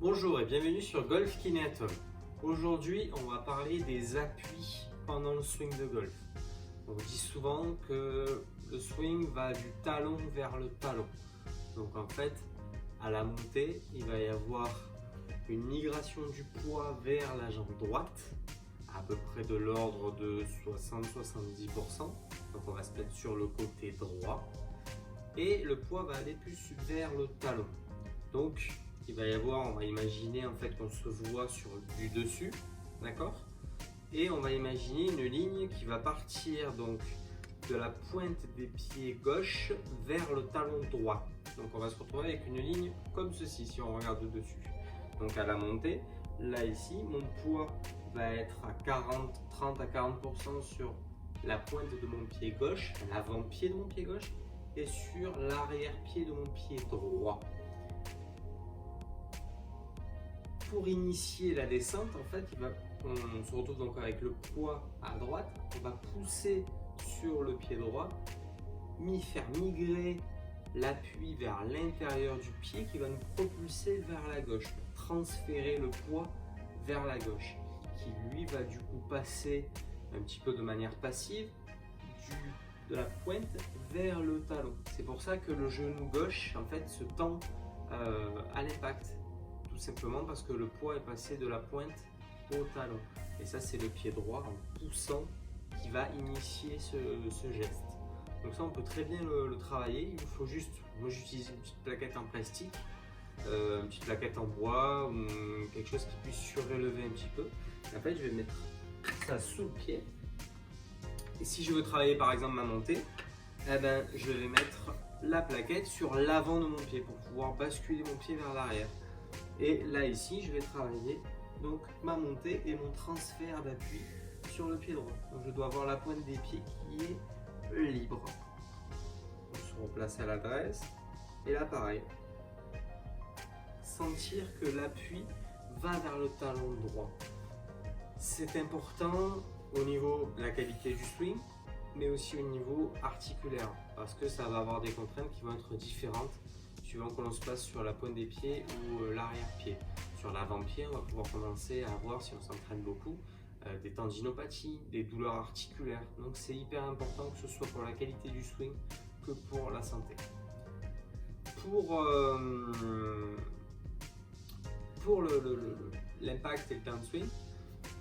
Bonjour et bienvenue sur Golf Kineatom. Aujourd'hui, on va parler des appuis pendant le swing de golf. On dit souvent que le swing va du talon vers le talon. Donc en fait, à la montée, il va y avoir une migration du poids vers la jambe droite, à peu près de l'ordre de 60-70%. Donc on va se mettre sur le côté droit. Et le poids va aller plus vers le talon. Donc il va y avoir, on va imaginer en fait qu'on se voit sur du dessus, d'accord? Et on va imaginer une ligne qui va partir donc de la pointe des pieds gauche vers le talon droit. Donc on va se retrouver avec une ligne comme ceci si on regarde de dessus. Donc à la montée, là ici, mon poids va être à 30 à 40% sur la pointe de mon pied gauche, l'avant-pied de mon pied gauche, et sur l'arrière-pied de mon pied droit. Pour initier la descente, en fait, on se retrouve donc avec le poids à droite. On va pousser sur le pied droit, faire migrer l'appui vers l'intérieur du pied qui va nous propulser vers la gauche, pour transférer le poids vers la gauche, qui lui va du coup passer un petit peu de manière passive de la pointe vers le talon. C'est pour ça que le genou gauche en fait se tend à l'impact. Tout simplement parce que le poids est passé de la pointe au talon. Et ça, c'est le pied droit en poussant qui va initier ce geste. Donc ça, on peut très bien le travailler. Il vous faut juste, moi j'utilise une petite plaquette en plastique, une petite plaquette en bois ou quelque chose qui puisse surélever un petit peu. Et en fait, je vais mettre ça sous le pied. Et si je veux travailler par exemple ma montée, eh ben, je vais mettre la plaquette sur l'avant de mon pied pour pouvoir basculer mon pied vers l'arrière. Et là ici, je vais travailler donc ma montée et mon transfert d'appui sur le pied droit. Donc je dois avoir la pointe des pieds qui est libre. On se replace à l'adresse. Et là pareil. Sentir que l'appui va vers le talon droit. C'est important au niveau de la qualité du swing, mais aussi au niveau articulaire, parce que ça va avoir des contraintes qui vont être différentes suivant que l'on se passe sur la pointe des pieds ou l'arrière-pied. Sur l'avant-pied, on va pouvoir commencer à avoir, si on s'entraîne beaucoup, des tendinopathies, des douleurs articulaires. Donc c'est hyper important que ce soit pour la qualité du swing que pour la santé. Pour l'impact et le downswing,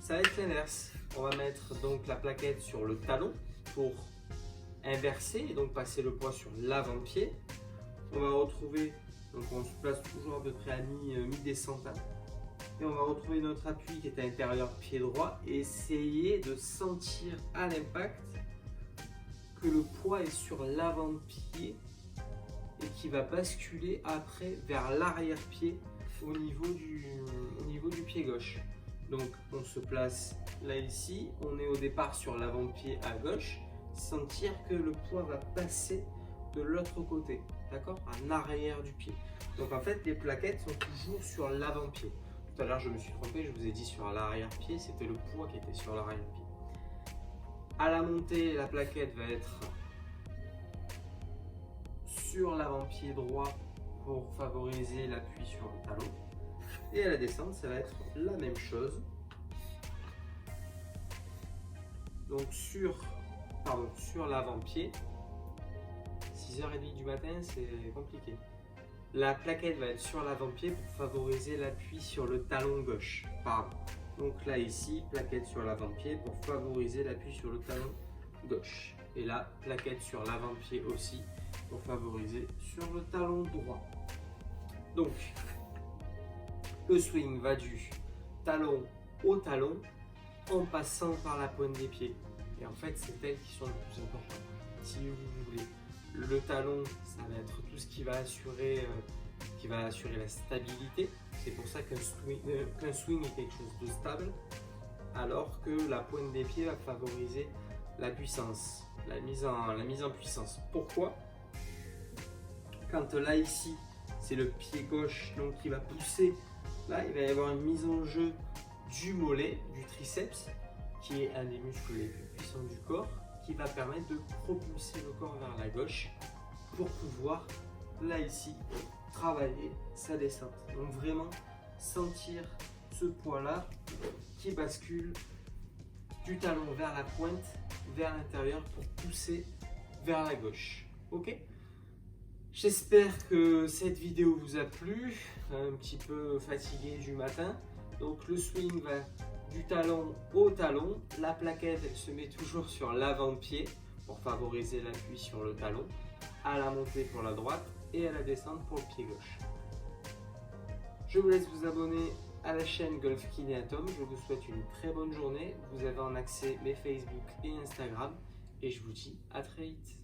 ça va être l'inverse. On va mettre donc la plaquette sur le talon pour inverser et donc passer le poids sur l'avant-pied. On va retrouver, donc on se place toujours à peu près à mi-descente, et on va retrouver notre appui qui est à l'intérieur pied droit et essayer de sentir à l'impact que le poids est sur l'avant-pied et qui va basculer après vers l'arrière-pied au niveau du pied gauche. Donc on se place là ici, on est au départ sur l'avant-pied à gauche, sentir que le poids va passer de l'autre côté, d'accord, en arrière du pied. Donc en fait les plaquettes sont toujours sur l'avant-pied. Tout à l'heure je me suis trompé, je vous ai dit sur l'arrière-pied, c'était le poids qui était sur l'arrière-pied. À la montée, la plaquette va être sur l'avant-pied droit pour favoriser l'appui sur le talon. Et à la descente, ça va être la même chose. Donc sur l'avant-pied, 6h30 du matin, c'est compliqué. La plaquette va être sur l'avant-pied pour favoriser l'appui sur le talon gauche. Pardon. Donc là ici, plaquette sur l'avant-pied pour favoriser l'appui sur le talon gauche. Et là, plaquette sur l'avant-pied aussi pour favoriser sur le talon droit. Donc, le swing va du talon au talon en passant par la pointe des pieds. Et en fait, c'est elles qui sont le plus importantes. Si vous voulez, le talon, ça va être tout ce qui va assurer la stabilité. C'est pour ça qu'un swing est quelque chose de stable, alors que la pointe des pieds va favoriser la puissance, la mise en puissance. Pourquoi? Quand là ici, c'est le pied gauche donc qui va pousser, là il va y avoir une mise en jeu du mollet, du triceps, qui est un des muscles les plus puissants du corps, qui va permettre de propulser le corps vers la gauche pour pouvoir, là ici, travailler sa descente. Donc vraiment, sentir ce poids-là qui bascule du talon vers la pointe, vers l'intérieur pour pousser vers la gauche. Ok? J'espère que cette vidéo vous a plu, un petit peu fatigué du matin. Donc le swing va du talon au talon. La plaquette, elle se met toujours sur l'avant-pied pour favoriser l'appui sur le talon, à la montée pour la droite et à la descente pour le pied gauche. Je vous laisse vous abonner à la chaîne Golf Kiné Atom. Je vous souhaite une très bonne journée. Vous avez en accès mes Facebook et Instagram et je vous dis à très vite.